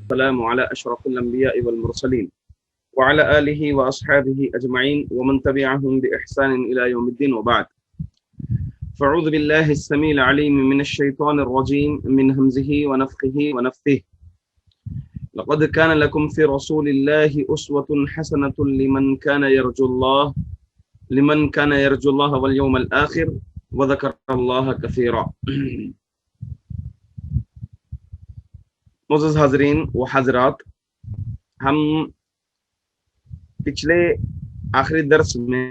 السلام على أشرف الأنبياء والمرسلين وعلى آله وأصحابه أجمعين ومن تبعهم بإحسان إلى يوم الدين وبعد. فأعوذ بالله السميع العليم من الشيطان الرجيم من همزه ونفخه ونفثه. لقد كان لكم في رسول الله أسوة حسنة لمن كان يرجو الله واليوم الآخر وذكر الله كثيرا. معزز حاضرین و حضرات، ہم پچھلے آخری درس میں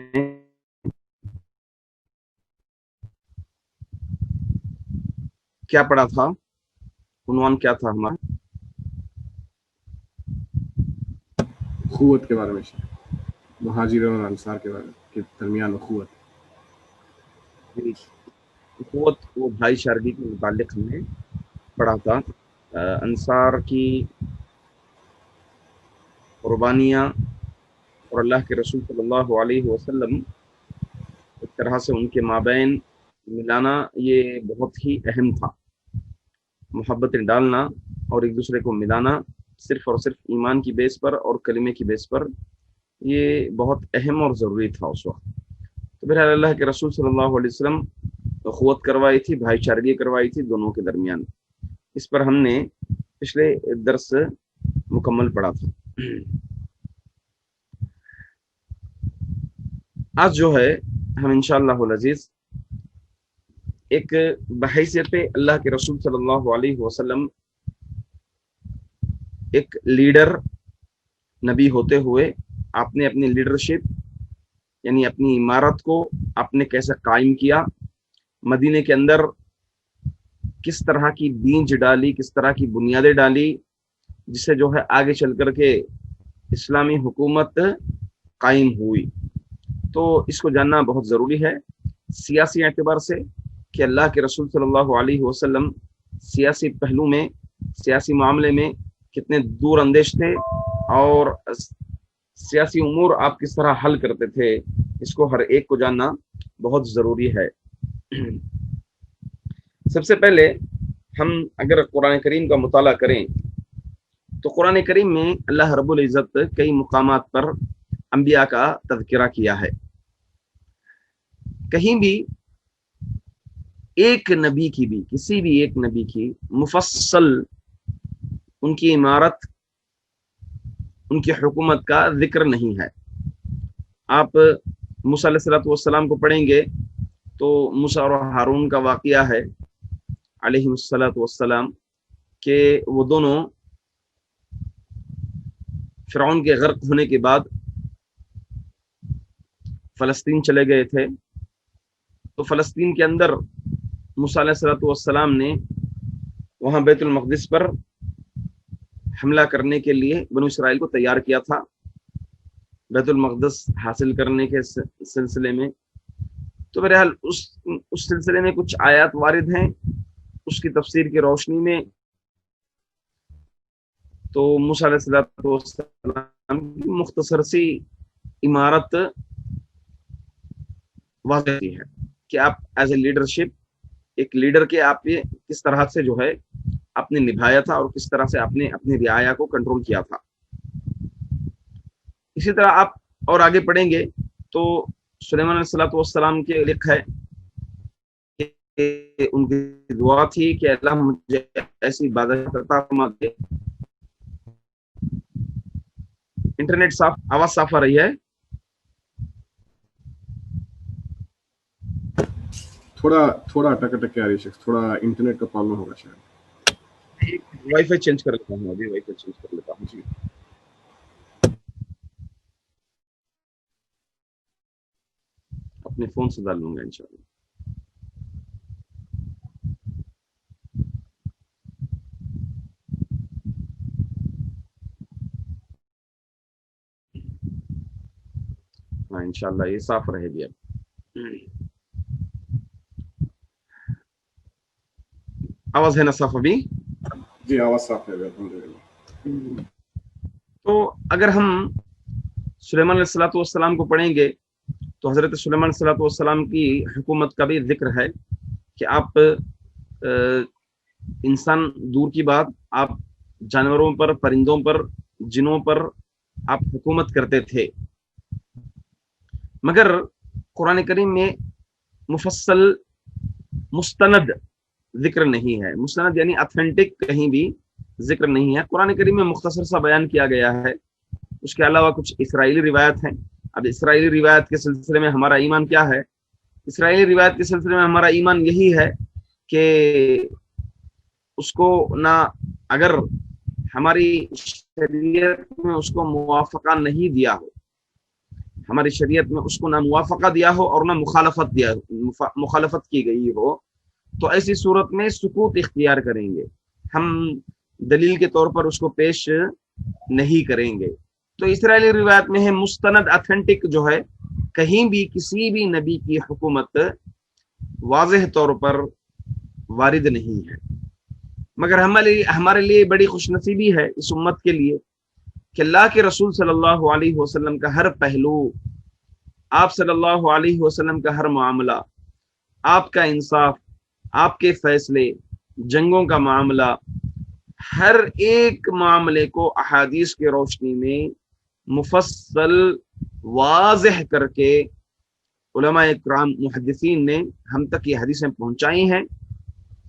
کیا پڑھا تھا؟ عنوان کیا تھا ہمارا؟ اخوت کے بارے میں، مہاجرین اور انصار کے بارے کے درمیان اخوت و بھائی چارگی کے متعلق ہم نے پڑھا تھا. انصار کی قربانیاں اور اللہ کے رسول صلی اللہ علیہ وسلم ایک طرح سے ان کے مابین ملانا یہ بہت ہی اہم تھا. محبتیں ڈالنا اور ایک دوسرے کو ملانا صرف اور صرف ایمان کی بیس پر اور کلمے کی بیس پر یہ بہت اہم اور ضروری تھا اس وقت. تو بہرحال اللہ کے رسول صلی اللہ علیہ وسلم اخوت کروائی تھی، بھائی چارگی کروائی تھی دونوں کے درمیان. اس پر ہم نے پچھلے درس مکمل پڑھا تھا. آج جو ہے ہم انشاءاللہ العزیز ایک بحیثیت اللہ کے رسول صلی اللہ علیہ وسلم ایک لیڈر نبی ہوتے ہوئے آپ نے اپنی لیڈرشپ یعنی اپنی عمارت کو آپ نے کیسے قائم کیا، مدینے کے اندر کس طرح کی بینج ڈالی، کس طرح کی بنیادیں ڈالی جس سے جو ہے آگے چل کر کے اسلامی حکومت قائم ہوئی. تو اس کو جاننا بہت ضروری ہے سیاسی اعتبار سے کہ اللہ کے رسول صلی اللہ علیہ وسلم سیاسی پہلو میں، سیاسی معاملے میں کتنے دور اندیش تھے اور سیاسی امور آپ کس طرح حل کرتے تھے. اس کو ہر ایک کو جاننا بہت ضروری ہے. سب سے پہلے ہم اگر قرآن کریم کا مطالعہ کریں تو قرآن کریم میں اللہ رب العزت کئی مقامات پر انبیاء کا تذکرہ کیا ہے. کہیں بھی ایک نبی کی بھی، کسی بھی ایک نبی کی مفصل ان کی عمارت، ان کی حکومت کا ذکر نہیں ہے. آپ موسیٰ علیہ السلام کو پڑھیں گے تو موسیٰ اور ہارون کا واقعہ ہے علیہ السلام کہ وہ دونوں فرعون کے غرق ہونے کے بعد فلسطین چلے گئے تھے. تو فلسطین کے اندر موسیٰ علیہ السلام نے وہاں بیت المقدس پر حملہ کرنے کے لیے بنو اسرائیل کو تیار کیا تھا بیت المقدس حاصل کرنے کے سلسلے میں. تو بہرحال اس سلسلے میں کچھ آیات وارد ہیں اس کی تفسیر کی روشنی میں. تو موسیٰ علیہ السلام کی مختصر سی عمارت واضح ہے کہ آپ ایز اے لیڈرشپ، ایک لیڈر کے آپ یہ کس طرح سے جو ہے آپ نے نبھایا تھا اور کس طرح سے آپ نے اپنی رعایا کو کنٹرول کیا تھا. اسی طرح آپ اور آگے پڑھیں گے تو سلیمان علیہ السلام کے لکھا ہے کہ ان کی دعا تھی کہ اللہ مجھے ایسی بادشاہت عطا فرما دے. انٹرنیٹ صاف، آواز صاف آ رہی ہے؟ تھوڑا اٹک اٹک کے آ رہی ہے، تھوڑا انٹرنیٹ کا پرابلم ہوگا شاید. وائی فائی چینج کر لیتا ہوں، ابھی وائی فائی چینج کر لیتا ہوں. جی اپنے فون سے ڈال لوں گا انشاءاللہ. ہاں انشاءاللہ یہ صاف رہے گی. اب آواز ہے نا صاف ابھی؟ جی آواز صاف ہے الحمدللہ. تو اگر ہم سلیمان علیہ السلام کو پڑھیں گے تو حضرت سلیمان علیہ السلام کی حکومت کا بھی ذکر ہے کہ آپ انسان دور کی بات، آپ جانوروں پر، پرندوں پر، جنوں پر آپ حکومت کرتے تھے، مگر قرآن کریم میں مفصل مستند ذکر نہیں ہے. مستند یعنی اتھینٹک کہیں بھی ذکر نہیں ہے. قرآن کریم میں مختصر سا بیان کیا گیا ہے. اس کے علاوہ کچھ اسرائیلی روایت ہیں. اب اسرائیلی روایت کے سلسلے میں ہمارا ایمان کیا ہے؟ اسرائیلی روایت کے سلسلے میں ہمارا ایمان یہی ہے کہ اس کو نہ اگر ہماری شریعت میں اس کو موافقہ نہیں دیا ہو، ہماری شریعت میں اس کو نہ موافقہ دیا ہو اور نہ مخالفت کی گئی ہو، تو ایسی صورت میں سکوت اختیار کریں گے، ہم دلیل کے طور پر اس کو پیش نہیں کریں گے. تو اسرائیلی روایت میں ہے مستند اتھینٹک جو ہے، کہیں بھی کسی بھی نبی کی حکومت واضح طور پر وارد نہیں ہے. مگر ہمارے لیے بڑی خوش نصیبی ہے اس امت کے لیے کہ اللہ کے رسول صلی اللہ علیہ وسلم کا ہر پہلو، آپ صلی اللہ علیہ وسلم کا ہر معاملہ، آپ کا انصاف، آپ کے فیصلے، جنگوں کا معاملہ، ہر ایک معاملے کو احادیث کی روشنی میں مفصل واضح کر کے علماء اکرام محدثین نے ہم تک یہ حدیثیں پہنچائی ہیں.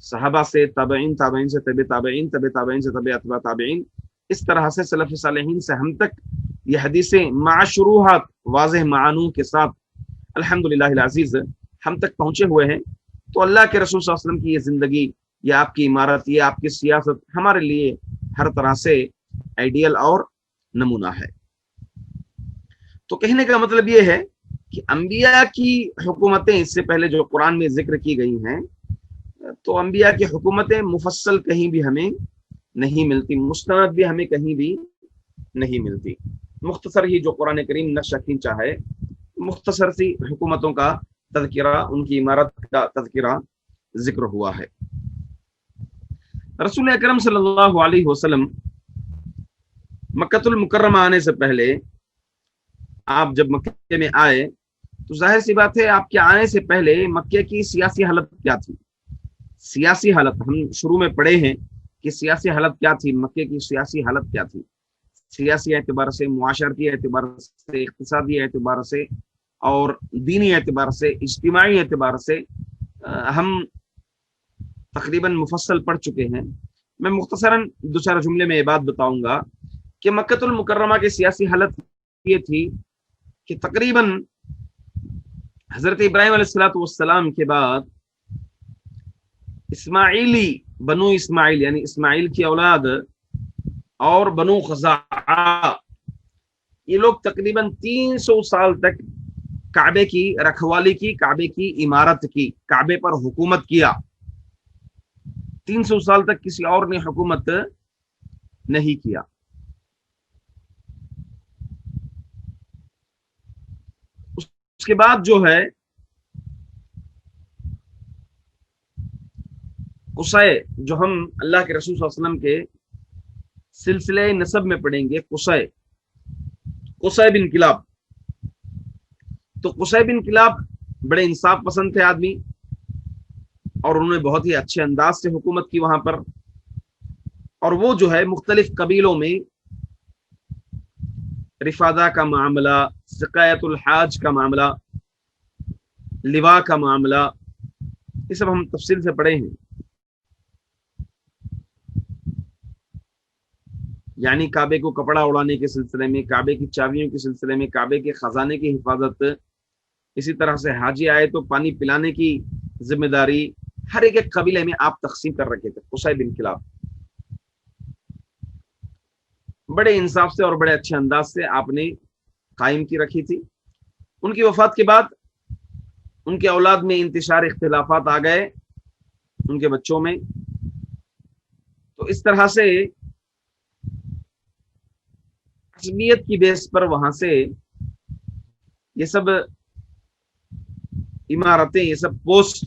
صحابہ سے، تابعین، تابعین سے طب تابعین، طب تابعین سے طب اتباع تابعین، اس طرح سے سلف صالحین سے ہم تک یہ حدیثیں مع شروحات واضح معانوں کے ساتھ الحمدللہ العزیز ہم تک پہنچے ہوئے ہیں. تو اللہ کے رسول صلی اللہ علیہ وسلم کی یہ زندگی، یہ آپ کی عمارت، یہ آپ کی سیاست ہمارے لیے ہر طرح سے آئیڈیل اور نمونہ ہے. تو کہنے کا مطلب یہ ہے کہ انبیاء کی حکومتیں اس سے پہلے جو قرآن میں ذکر کی گئی ہیں، تو انبیاء کی حکومتیں مفصل کہیں بھی ہمیں نہیں ملتی، مستند بھی ہمیں کہیں بھی نہیں ملتی. مختصر ہی جو قرآن کریم نقشہ کھینچا ہے، مختصر سی حکومتوں کا تذکرہ، ان کی عمارت کا تذکرہ ذکر ہوا ہے. رسول اکرم صلی اللہ علیہ وسلم مکۃ المکرمہ آنے سے پہلے، آپ جب مکے میں آئے تو ظاہر سی بات ہے آپ کے آنے سے پہلے مکے کی سیاسی حالت کیا تھی. سیاسی حالت ہم شروع میں پڑھے ہیں کہ سیاسی حالت کیا تھی، مکے کی سیاسی حالت کیا تھی. سیاسی اعتبار سے، معاشرتی اعتبار سے، اقتصادی اعتبار سے اور دینی اعتبار سے، اجتماعی اعتبار سے ہم تقریباً مفصل پڑھ چکے ہیں. میں مختصراً دو چار جملے میں یہ بات بتاؤں گا کہ مکۃ المکرمہ کی سیاسی حالت یہ تھی کہ تقریباً حضرت ابراہیم علیہ الصلوۃ والسلام کے بعد اسماعیلی، بنو اسماعیل یعنی اسماعیل کی اولاد اور بنو خزاعہ، یہ لوگ تقریباً 300 سال تک کعبے کی رکھوالی کی، کعبے کی عمارت کی، کعبے پر حکومت کیا. 300 سال تک کسی اور نے حکومت نہیں کیا. اس کے بعد جو ہے قصے، جو ہم اللہ کے رسول صلی اللہ علیہ وسلم کے سلسلے نسب میں پڑھیں گے، قصے بن کلاب. تو قصے بن کلاب بڑے انصاف پسند تھے آدمی، اور انہوں نے بہت ہی اچھے انداز سے حکومت کی وہاں پر. اور وہ جو ہے مختلف قبیلوں میں رفادہ کا معاملہ، سقایت الحاج کا معاملہ، لواء کا معاملہ، یہ سب ہم تفصیل سے پڑھے ہیں. یعنی کعبے کو کپڑا اڑانے کے سلسلے میں، کعبے کی چابیوں کے سلسلے میں، کعبے کے خزانے کی حفاظت، اسی طرح سے حاجی آئے تو پانی پلانے کی ذمہ داری، ہر ایک قبیلے میں آپ تقسیم کر رکھے تھے. قصے بن کلاب بڑے انصاف سے اور بڑے اچھے انداز سے آپ نے قائم کی رکھی تھی. ان کی وفات کے بعد ان کے اولاد میں انتشار اختلافات آ گئے، ان کے بچوں میں. تو اس طرح سے عصبیت کی بیس پر وہاں سے یہ سب عمارتیں، یہ سب پوسٹ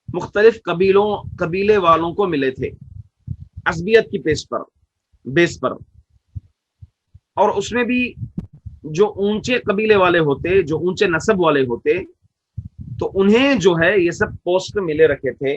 مختلف قبیلے والوں کو ملے تھے عصبیت کی بیس پر. اور اس میں بھی جو اونچے قبیلے والے ہوتے، جو اونچے نسب والے ہوتے، تو انہیں جو ہے یہ سب پوسٹ ملے رکھے تھے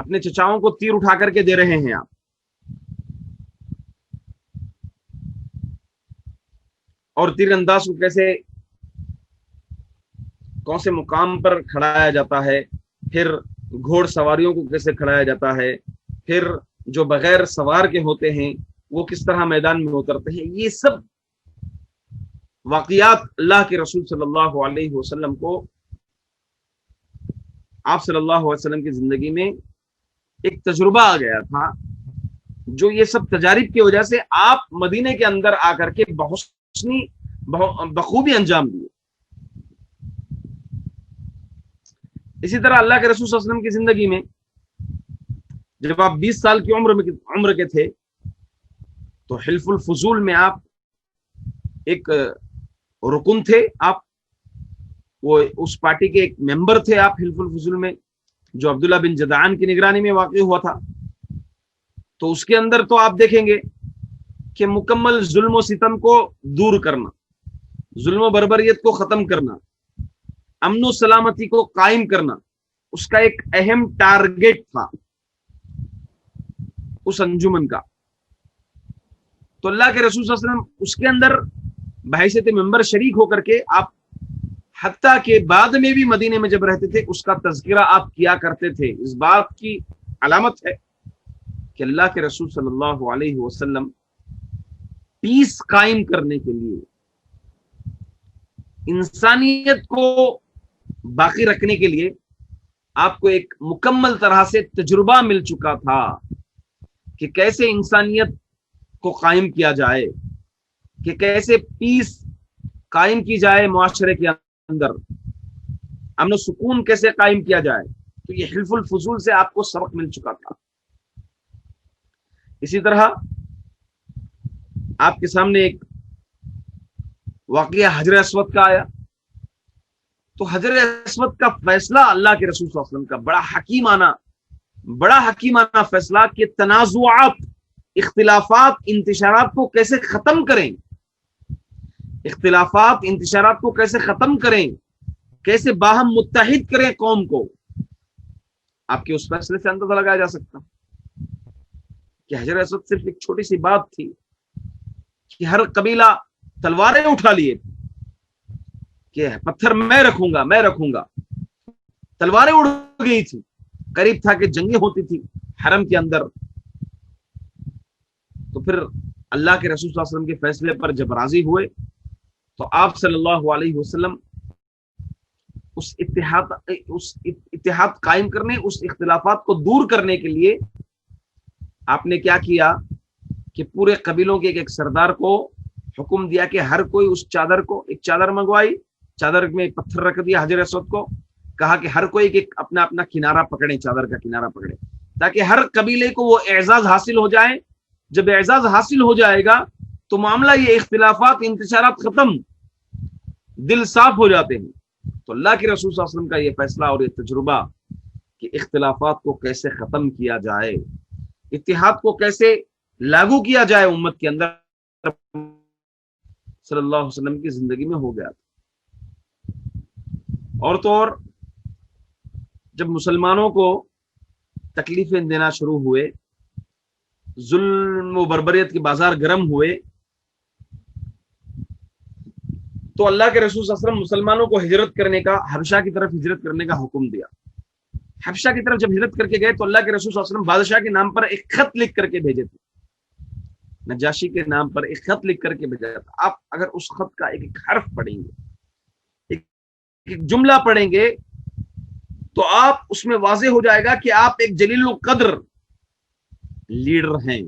اپنے چچاؤں کو تیر اٹھا کر کے دے رہے ہیں آپ، اور تیر انداز کو کیسے کون سے مقام پر کھڑایا جاتا ہے، پھر گھوڑ سواریوں کو کیسے کھڑایا جاتا ہے، پھر جو بغیر سوار کے ہوتے ہیں وہ کس طرح میدان میں اترتے ہیں، یہ سب واقعات اللہ کے رسول صلی اللہ علیہ وسلم کو، آپ صلی اللہ علیہ وسلم کی زندگی میں ایک تجربہ آ گیا تھا، جو یہ سب تجارب کی وجہ سے آپ مدینے کے اندر آ کر کے بخوبی انجام دیے۔ اسی طرح اللہ کے رسول صلی اللہ علیہ وسلم کی زندگی میں جب آپ 20 سال کی عمر کے تھے تو حلف الفضول میں آپ ایک رکن تھے، آپ وہ اس پارٹی کے ایک ممبر تھے آپ حلف الفضول میں، جو عبداللہ بن جدعان کی نگرانی میں واقع ہوا تھا۔ تو اس کے اندر تو آپ دیکھیں گے کہ مکمل ظلم و ستم کو دور کرنا، ظلم و بربریت کو ختم کرنا، امن و سلامتی کو قائم کرنا اس کا ایک اہم ٹارگٹ تھا اس انجمن کا۔ تو اللہ کے رسول صلی اللہ علیہ وسلم اس کے اندر بحیثیت ممبر شریک ہو کر کے آپ، حتیٰ کہ بعد میں بھی مدینے میں جب رہتے تھے اس کا تذکرہ آپ کیا کرتے تھے۔ اس بات کی علامت ہے کہ اللہ کے رسول صلی اللہ علیہ وسلم پیس قائم کرنے کے لیے، انسانیت کو باقی رکھنے کے لیے آپ کو ایک مکمل طرح سے تجربہ مل چکا تھا کہ کیسے انسانیت کو قائم کیا جائے، کہ کیسے پیس قائم کی جائے معاشرے کے اندر، امن و سکون کیسے قائم کیا جائے۔ تو یہ حلف الفضول سے آپ کو سبق مل چکا تھا۔ اسی طرح آپ کے سامنے ایک واقعہ حجر اسود کا آیا، تو حجر اسود کا فیصلہ اللہ کے رسول صلی اللہ علیہ وسلم کا بڑا حکیمانہ فیصلہ کہ تنازعات، اختلافات، انتشارات کو کیسے ختم کریں، اختلافات انتشارات کو کیسے ختم کریں، کیسے باہم متحد کریں قوم کو۔ آپ کے اس فیصلے سے اندازہ لگایا جا سکتا کہ حجر اسود صرف ایک چھوٹی سی بات تھی کہ ہر قبیلہ تلواریں اٹھا لیے کہ پتھر میں رکھوں گا، تلواریں اڑ گئی تھی، قریب تھا کہ جنگیں ہوتی تھی حرم کے اندر۔ تو پھر اللہ کے رسول صلی اللہ علیہ وسلم کے فیصلے پر جب راضی ہوئے تو آپ صلی اللہ علیہ وسلم اس اتحاد قائم کرنے، اس اختلافات کو دور کرنے کے لیے آپ نے کیا کیا کہ پورے قبیلوں کے ایک سردار کو حکم دیا کہ ہر کوئی اس چادر کو، ایک چادر منگوائی، چادر میں پتھر رکھ دیا حجر اسود کو، کہا کہ ہر کوئی اپنا اپنا کنارہ پکڑے، چادر کا کنارہ پکڑے، تاکہ ہر قبیلے کو وہ اعزاز حاصل ہو جائے۔ جب اعزاز حاصل ہو جائے گا تو معاملہ یہ اختلافات، انتشارات ختم، دل صاف ہو جاتے ہیں۔ تو اللہ کے رسول صلی اللہ علیہ وسلم کا یہ فیصلہ اور یہ تجربہ کہ اختلافات کو کیسے ختم کیا جائے، اتحاد کو کیسے لاگو کیا جائے امت کے اندر، صلی اللہ علیہ وسلم کی زندگی میں ہو گیا تھا۔ اور تو اور جب مسلمانوں کو تکلیفیں دینا شروع ہوئے، ظلم و بربریت کے بازار گرم ہوئے، تو اللہ کے رسول صلی اللہ علیہ وسلم مسلمانوں کو ہجرت کرنے کا، حبشہ کی طرف ہجرت کرنے کا حکم دیا۔ حبشہ کی طرف جب ہجرت کر کے گئے تو اللہ کے رسول صلی اللہ علیہ وسلم بادشاہ کے نام پر ایک خط لکھ کر کے بھیجے تھے، نجاشی کے نام پر ایک خط لکھ کر کے بھیجا تھا۔ آپ اگر اس خط کا ایک حرف پڑھیں گے، ایک جملہ پڑھیں گے، تو آپ اس میں واضح ہو جائے گا کہ آپ ایک جلیل القدر لیڈر ہیں،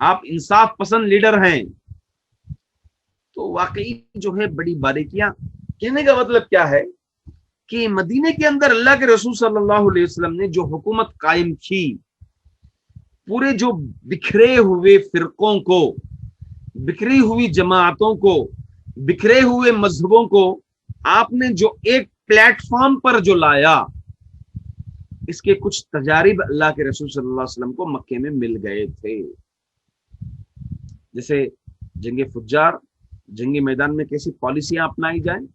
آپ انصاف پسند لیڈر ہیں۔ تو واقعی جو ہے بڑی باریکیاں، کہنے کا مطلب کیا ہے کہ مدینے کے اندر اللہ کے رسول صلی اللہ علیہ وسلم نے جو حکومت قائم کی، پورے جو بکھرے ہوئے فرقوں کو، بکھری ہوئی جماعتوں کو، بکھرے ہوئے مذہبوں کو آپ نے جو ایک پلیٹ فارم پر جو لایا، اس کے کچھ تجارب اللہ کے رسول صلی اللہ علیہ وسلم کو مکے میں مل گئے تھے۔ جیسے جنگ فجار، جنگی میدان میں کیسی پالیسیاں اپنائی جائیں،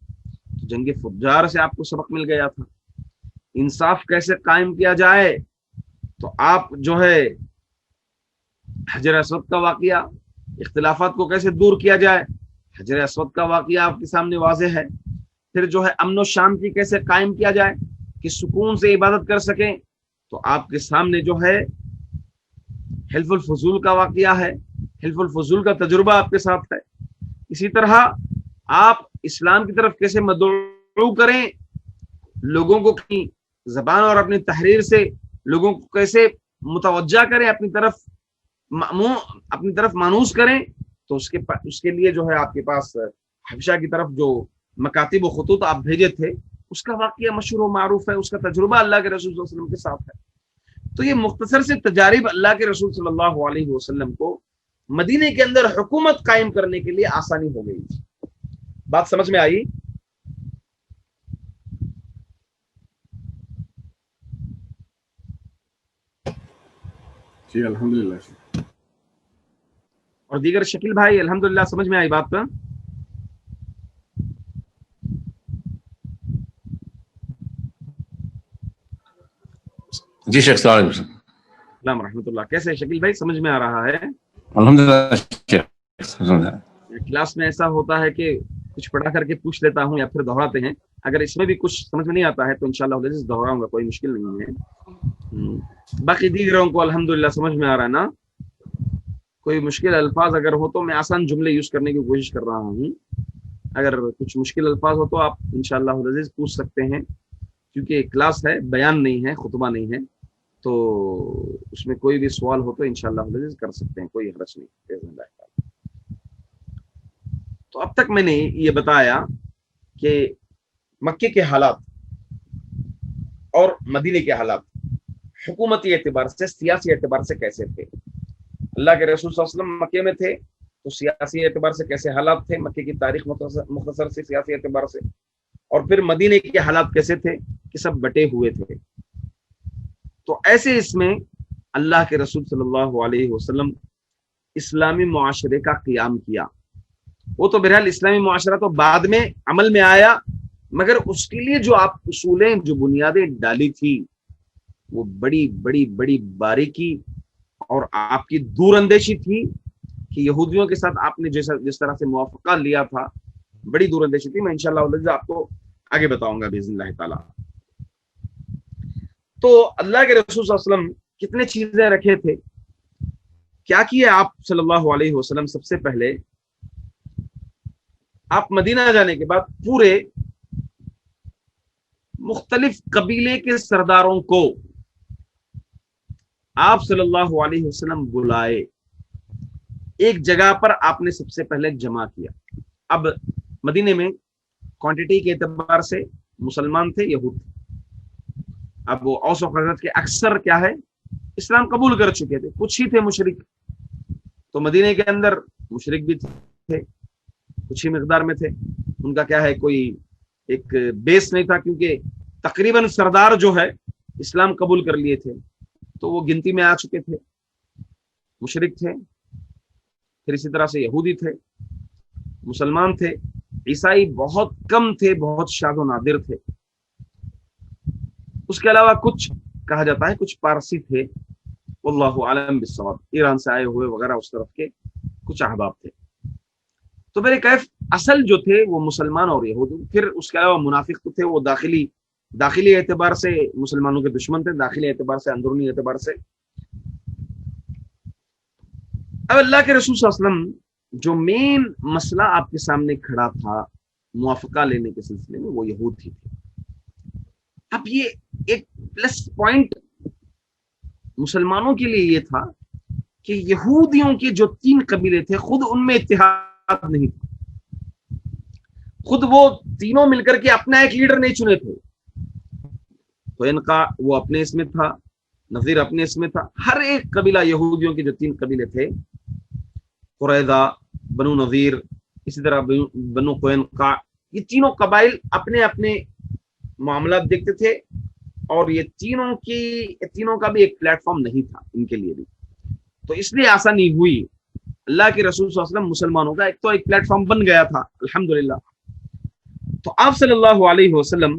تو جنگ فجار سے آپ کو سبق مل گیا تھا۔ انصاف کیسے قائم کیا جائے، تو آپ جو ہے حجر اسود کا واقعہ، اختلافات کو کیسے دور کیا جائے، حجر اسود کا واقعہ آپ کے سامنے واضح ہے۔ پھر جو ہے امن و شانتی کیسے قائم کیا جائے کہ سکون سے عبادت کر سکیں، تو آپ کے سامنے جو ہے حلف الفضول کا واقعہ ہے، حلف الفضول کا تجربہ آپ کے ساتھ ہے۔ اسی طرح آپ اسلام کی طرف کیسے مدعو کریں، لوگوں کو اپنی زبان اور اپنی تحریر سے لوگوں کو کیسے متوجہ کریں، اپنی طرف مانوس کریں، تو اس کے لیے جو ہے آپ کے پاس حبشہ کی طرف جو مکاتب و خطوط آپ بھیجے تھے، اس کا واقعہ مشہور و معروف ہے، اس کا تجربہ اللہ کے رسول صلی اللہ علیہ وسلم کے ساتھ ہے۔ تو یہ مختصر سے تجارب اللہ کے رسول صلی اللہ علیہ وسلم کو مدینے کے اندر حکومت قائم کرنے کے لیے آسانی ہو گئی۔ بات سمجھ میں آئی؟ جی الحمدللہ۔ اور دیگر شکیل بھائی الحمدللہ سمجھ میں آئی بات کا؟ جی شیخ السلام علیکم۔ السلام رحمۃ اللہ، کیسے شکیل بھائی، سمجھ میں آ رہا ہے؟ الحمدللہ شیخ۔ کلاس میں ایسا ہوتا ہے کہ کچھ پڑھا کر کے پوچھ لیتا ہوں یا پھر دہراتے ہیں، اگر اس میں بھی کچھ سمجھ میں نہیں آتا ہے تو انشاءاللہ دہراؤں گا، کوئی مشکل نہیں ہے۔ باقی دیگروں کو الحمدللہ سمجھ میں آ رہا ہے نا؟ کوئی مشکل الفاظ اگر ہو تو میں آسان جملے یوز کرنے کی کوشش کر رہا ہوں، اگر کچھ مشکل الفاظ ہو تو آپ انشاءاللہ العزیز پوچھ سکتے ہیں، کیونکہ کلاس ہے، بیان نہیں ہے، خطبہ نہیں ہے، تو اس میں کوئی بھی سوال ہو تو انشاءاللہ العزیز کر سکتے ہیں، کوئی حرج نہیں باذن اللہ تعالی۔ تو اب تک میں نے یہ بتایا کہ مکے کے حالات اور مدینے کے حالات حکومتی اعتبار سے، سیاسی اعتبار سے کیسے تھے۔ اللہ کے رسول صلی اللہ علیہ وسلم مکے میں تھے تو سیاسی اعتبار سے کیسے حالات تھے، مکے کی تاریخ مختصر سے سیاسی اعتبار سے، اور پھر مدینے کے حالات کیسے تھے کہ سب بٹے ہوئے تھے۔ تو ایسے اس میں اللہ کے رسول صلی اللہ علیہ وسلم اسلامی معاشرے کا قیام کیا۔ وہ تو بہرحال اسلامی معاشرہ تو بعد میں عمل میں آیا، مگر اس کے لیے جو آپ اصولیں، جو بنیادیں ڈالی تھی، وہ بڑی بڑی بڑی باریکی اور آپ کی دور اندیشی تھی کہ یہودیوں کے ساتھ آپ نے جس طرح سے موافقہ لیا تھا، بڑی دور اندیشی تھی۔ میں انشاءاللہ آپ کو آگے بتاؤں گا باذن اللہ تعالی۔ تو اللہ کے رسول صلی اللہ علیہ وسلم کتنے چیزیں رکھے تھے، کیا کیے آپ صلی اللہ علیہ وسلم؟ سب سے پہلے آپ مدینہ جانے کے بعد پورے مختلف قبیلے کے سرداروں کو آپ صلی اللہ علیہ وسلم بلائے، ایک جگہ پر آپ نے سب سے پہلے جمع کیا۔ اب مدینے میں کوانٹٹی کے اعتبار سے مسلمان تھے، یہود تھے۔ اب وہ اوس و خزرج کے اکثر کیا ہے، اسلام قبول کر چکے تھے، کچھ ہی تھے مشرک۔ تو مدینے کے اندر مشرک بھی تھے، کچھ ہی مقدار میں تھے، ان کا کیا ہے کوئی ایک بیس نہیں تھا، کیونکہ تقریباً سردار جو ہے اسلام قبول کر لیے تھے، تو وہ گنتی میں آ چکے تھے، مشرک تھے۔ پھر اسی طرح سے یہودی تھے، مسلمان تھے، عیسائی بہت کم تھے، بہت شاذ و نادر تھے۔ اس کے علاوہ کچھ کہا جاتا ہے کچھ پارسی تھے، واللہ عالم بالصواب، ایران سے آئے ہوئے وغیرہ اس طرف کے کچھ احباب تھے۔ تو میرے کیف اصل جو تھے وہ مسلمان اور یہودی۔ پھر اس کے علاوہ منافق تو تھے، وہ داخلی اعتبار سے مسلمانوں کے دشمن تھے، داخلی اعتبار سے، اندرونی اعتبار سے۔ اب اللہ کے رسول صلی اللہ علیہ وسلم جو مین مسئلہ آپ کے سامنے کھڑا تھا موافقہ لینے کے سلسلے میں، وہ یہود ہی تھے۔ اب یہ ایک پلس پوائنٹ مسلمانوں کے لیے یہ تھا کہ یہودیوں کے جو 3 قبیلے تھے، خود ان میں اتحاد نہیں تھا، خود وہ تینوں مل کر کے اپنا ایک لیڈر نہیں چنے تھے۔ تو ان کا وہ اپنے اس میں تھا، نذیر اپنے اس میں تھا، ہر ایک قبیلہ یہودیوں کے جو 3 قبیلے تھے، قریظہ، بنو نذیر، اسی طرح بنو قینقاع، یہ تینوں قبائل اپنے اپنے معاملات دیکھتے تھے، اور یہ تینوں کا بھی ایک پلیٹ فارم نہیں تھا ان کے لیے بھی۔ تو اس لیے آسانی ہوئی، اللہ کے رسول صلی اللہ علیہ وسلم مسلمانوں کا ایک پلیٹ فارم بن گیا تھا الحمدللہ۔ تو آپ صلی اللہ علیہ وسلم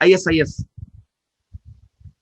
ISIS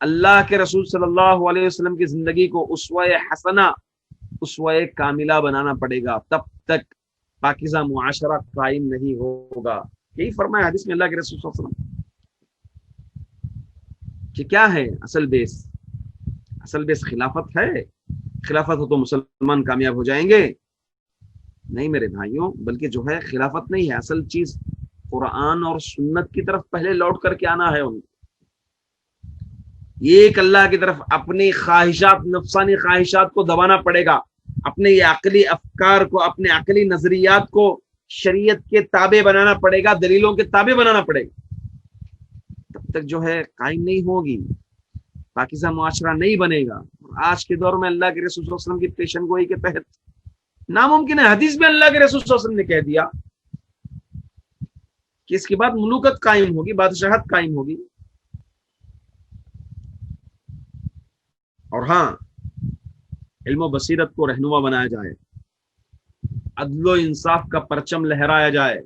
اللہ کے رسول صلی اللہ علیہ وسلم کی زندگی کو اسوہ حسنہ، اسوہ کاملہ بنانا پڑے گا، تب تک پاکیزہ معاشرہ قائم نہیں ہوگا۔ یہی فرمایا حدیث میں اللہ کے رسول صلی اللہ علیہ وسلم کہ کیا ہے اصل بیس؟ اصل بیس خلافت ہے۔ خلافت ہو تو مسلمان کامیاب ہو جائیں گے؟ نہیں میرے بھائیوں، بلکہ جو ہے خلافت نہیں ہے، اصل چیز قرآن اور سنت کی طرف پہلے لوٹ کر کے آنا ہے ان کو۔ ایک اللہ کی طرف اپنی خواہشات، نفسانی خواہشات کو دبانا پڑے گا، اپنے یہ عقلی افکار کو، اپنے عقلی نظریات کو شریعت کے تابع بنانا پڑے گا، دلیلوں کے تابع بنانا پڑے گا۔ تب تک جو ہے قائم نہیں ہوگی، پاکیزہ معاشرہ نہیں بنے گا۔ آج کے دور میں اللہ کے رسول صلی اللہ علیہ وسلم کی پیشن گوئی کے تحت ناممکن ہے۔ حدیث میں اللہ کے رسول صلی اللہ علیہ وسلم نے کہہ دیا کہ اس کے بعد ملوکت قائم ہوگی، بادشاہت قائم ہوگی۔ اور ہاں، علم و بصیرت کو رہنما بنایا جائے، عدل و انصاف کا پرچم لہرایا جائے،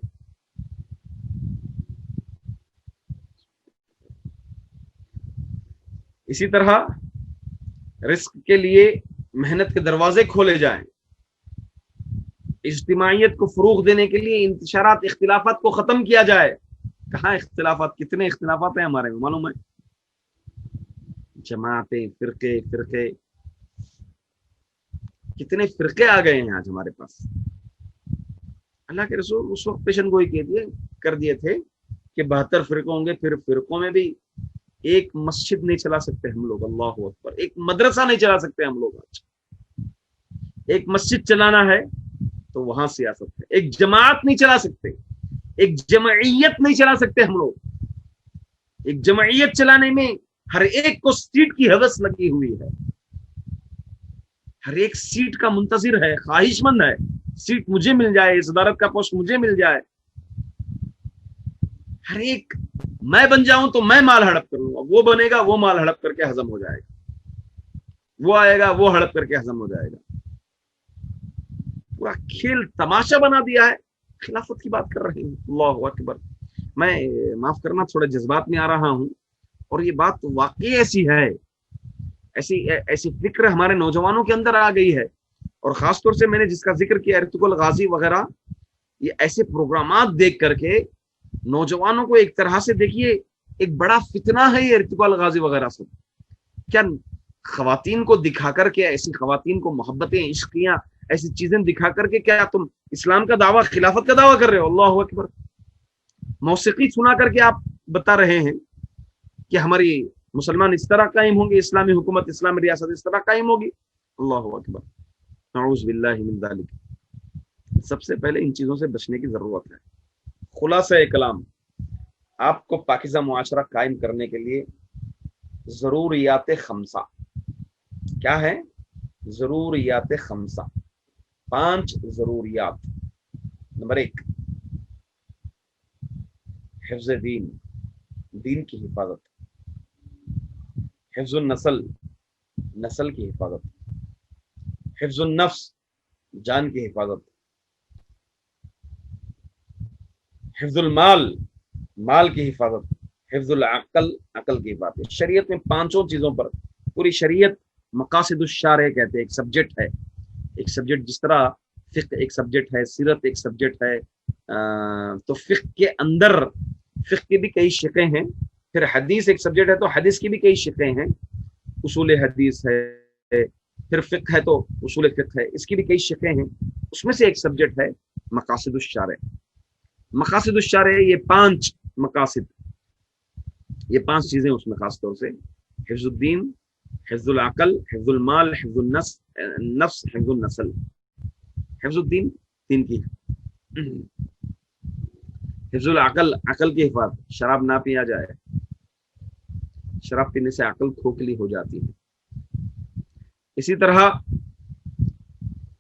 اسی طرح رزق کے لیے محنت کے دروازے کھولے جائیں، اجتماعیت کو فروغ دینے کے لیے انتشارات، اختلافات کو ختم کیا جائے۔ کہاں اختلافات؟ کتنے اختلافات ہیں ہمارے میں، معلوم ہے؟ جماعتیں، فرقے کتنے فرقے آ گئے ہیں آج ہمارے پاس۔ اللہ کے رسول اس وقت پیشن گوئی کر دیے تھے کہ 72 فرقے ہوں گے، پھر فرقوں میں بھی ایک مسجد نہیں چلا سکتے ہم لوگ، اللہ اکبر، ایک مدرسہ نہیں چلا سکتے ہم لوگ آج۔ ایک مسجد چلانا ہے تو وہاں سیاست ہے، ایک جماعت نہیں چلا سکتے، ایک جمعیت نہیں چلا سکتے ہم لوگ۔ ایک جمعیت چلانے میں ہر ایک کو سیٹ کی ہوس لگی ہوئی ہے، ہر ایک سیٹ کا منتظر ہے، خواہش مند ہے، سیٹ مجھے مل جائے، صدارت کا پوسٹ مجھے مل جائے۔ ہر ایک میں بن جاؤں تو میں مال ہڑپ کروں گا، وہ بنے گا وہ مال ہڑپ کر کے ہضم ہو جائے گا، وہ آئے گا وہ ہڑپ کر کے ہضم ہو جائے گا۔ پورا کھیل تماشا بنا دیا ہے۔ خلافت کی بات کر رہے ہیں، اللہ اکبر۔ میں معاف کرنا، تھوڑے جذبات میں آ رہا ہوں، اور یہ بات واقعی ایسی ہے، ایسی فکر ہمارے نوجوانوں کے اندر آ گئی ہے۔ اور خاص طور سے میں نے جس کا ذکر کیا، ارتقاء الغازی وغیرہ، یہ ایسے پروگرامات دیکھ کر کے نوجوانوں کو ایک طرح سے دیکھیے ایک بڑا فتنہ ہے یہ ارتقاء الغازی وغیرہ سے۔ کیا خواتین کو دکھا کر کے، ایسی خواتین کو محبتیں، عشقیاں، ایسی چیزیں دکھا کر کے کیا تم اسلام کا دعویٰ، خلافت کا دعویٰ کر رہے ہو؟ اللہ اکبر۔ موسیقی سنا کر کے آپ بتا رہے ہیں کہ ہماری مسلمان اس طرح قائم ہوں گے، اسلامی حکومت، اسلامی ریاست اس طرح قائم ہوگی۔ اللہ اکبر، نعوذ باللہ من ذالک۔ سب سے پہلے ان چیزوں سے بچنے کی ضرورت ہے۔ خلاصہ کلام، آپ کو پاکیزہ معاشرہ قائم کرنے کے لیے ضروریات خمسہ کیا ہے؟ ضروریات خمسہ، 5 ضروریات۔ نمبر 1، حفظ دین، دین کی حفاظت، حفظ النسل، نسل کی حفاظت، حفظ النفس، جان کی حفاظت، حفظ المال، مال کی حفاظت، حفظ العقل، عقل کی حفاظت۔ شریعت میں 5 چیزوں پر پوری شریعت مقاصد الشارع کہتے ہیں۔ ایک سبجیکٹ ہے، ایک سبجیکٹ، جس طرح فقہ ایک سبجیکٹ ہے، سیرت ایک سبجیکٹ ہے، تو فقہ کے اندر فقہ کی بھی کئی شقیں ہیں۔ پھر حدیث ایک سبجیکٹ ہے تو حدیث کی بھی کئی شقیں ہیں، اصول حدیث ہے، پھر فقہ ہے تو اصول فقہ ہے، اس کی بھی کئی شقیں ہیں۔ اس میں سے ایک سبجیکٹ ہے مقاصد الشارع۔ مقاصد الشارع، یہ 5 مقاصد، یہ 5 چیزیں اس میں خاص طور سے: حفظ الدین، حفظ العقل، حفظ المال، حفظ النفس، حفظ النسل۔ حفظ الدین، دین کی، حفظ العقل، عقل کی حفاظت، شراب نہ پیا جائے، شراب پینے سے عقل کھوکھلی ہو جاتی ہے۔ اسی طرح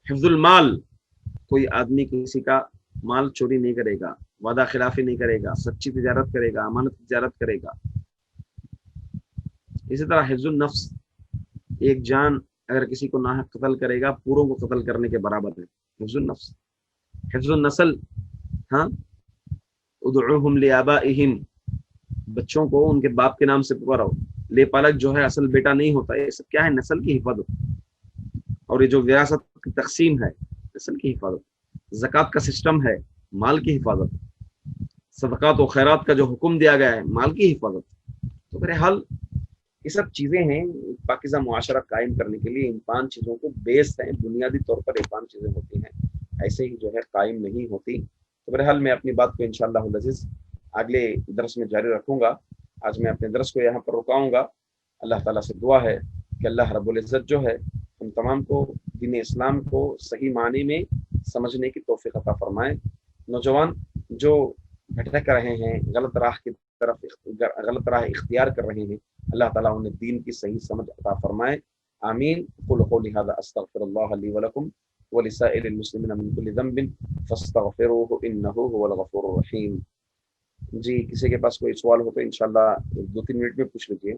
حفظ المال، کوئی آدمی کسی کا مال چوری نہیں کرے گا، وعدہ خلافی نہیں کرے گا، سچی تجارت کرے گا، امانت تجارت کرے گا۔ اسی طرح حفظ النفس، ایک جان اگر کسی کو ناحق قتل کرے گا، پوروں کو قتل کرنے کے برابر ہے، حفظ النفس۔ حفظ النسل، ہاں، ادعوہم لآبائہم، بچوں کو ان کے باپ کے نام سے پکارو، لے پالک جو ہے اصل بیٹا نہیں ہوتا. یہ سب کیا ہے؟ نسل کی حفاظت. اور یہ جو وراثت کی تقسیم ہے نسل کی حفاظت. زکوٰۃ کا سسٹم ہے مال کی حفاظت. صدقات و خیرات کا جو حکم دیا گیا ہے مال کی حفاظت. تو بہرحال یہ سب چیزیں ہیں پاکیزہ معاشرہ قائم کرنے کے لیے. ان 5 چیزوں کو بیس ہیں, بنیادی طور پر یہ 5 چیزیں ہوتی ہیں, ایسے ہی جو ہے قائم نہیں ہوتی. تو بہرحال میں اپنی بات کو انشاءاللہ العزیز اگلے درس میں جاری رکھوں گا. آج میں اپنے درس کو یہاں پر رکاؤں گا. اللہ تعالیٰ سے دعا ہے کہ اللہ رب العزت جو ہے ہم تمام کو دین اسلام کو صحیح معنی میں سمجھنے کی توفیق عطا فرمائے. نوجوان جو بھٹک رہے ہیں, غلط راہ کی طرف غلط راہ اختیار کر رہے ہیں, اللہ تعالیٰ انہیں دین کی صحیح سمجھ عطا فرمائے. آمین. قل قولی ھذا استغفر اللہ لی ولکم ولسائر المسلمین من کل ذنب فاستغفروہ انہ هو الغفور الرحیم. جی کسی کے پاس کوئی سوال ہو تو انشاءاللہ 2-3 منٹ میں پوچھ لیجیے.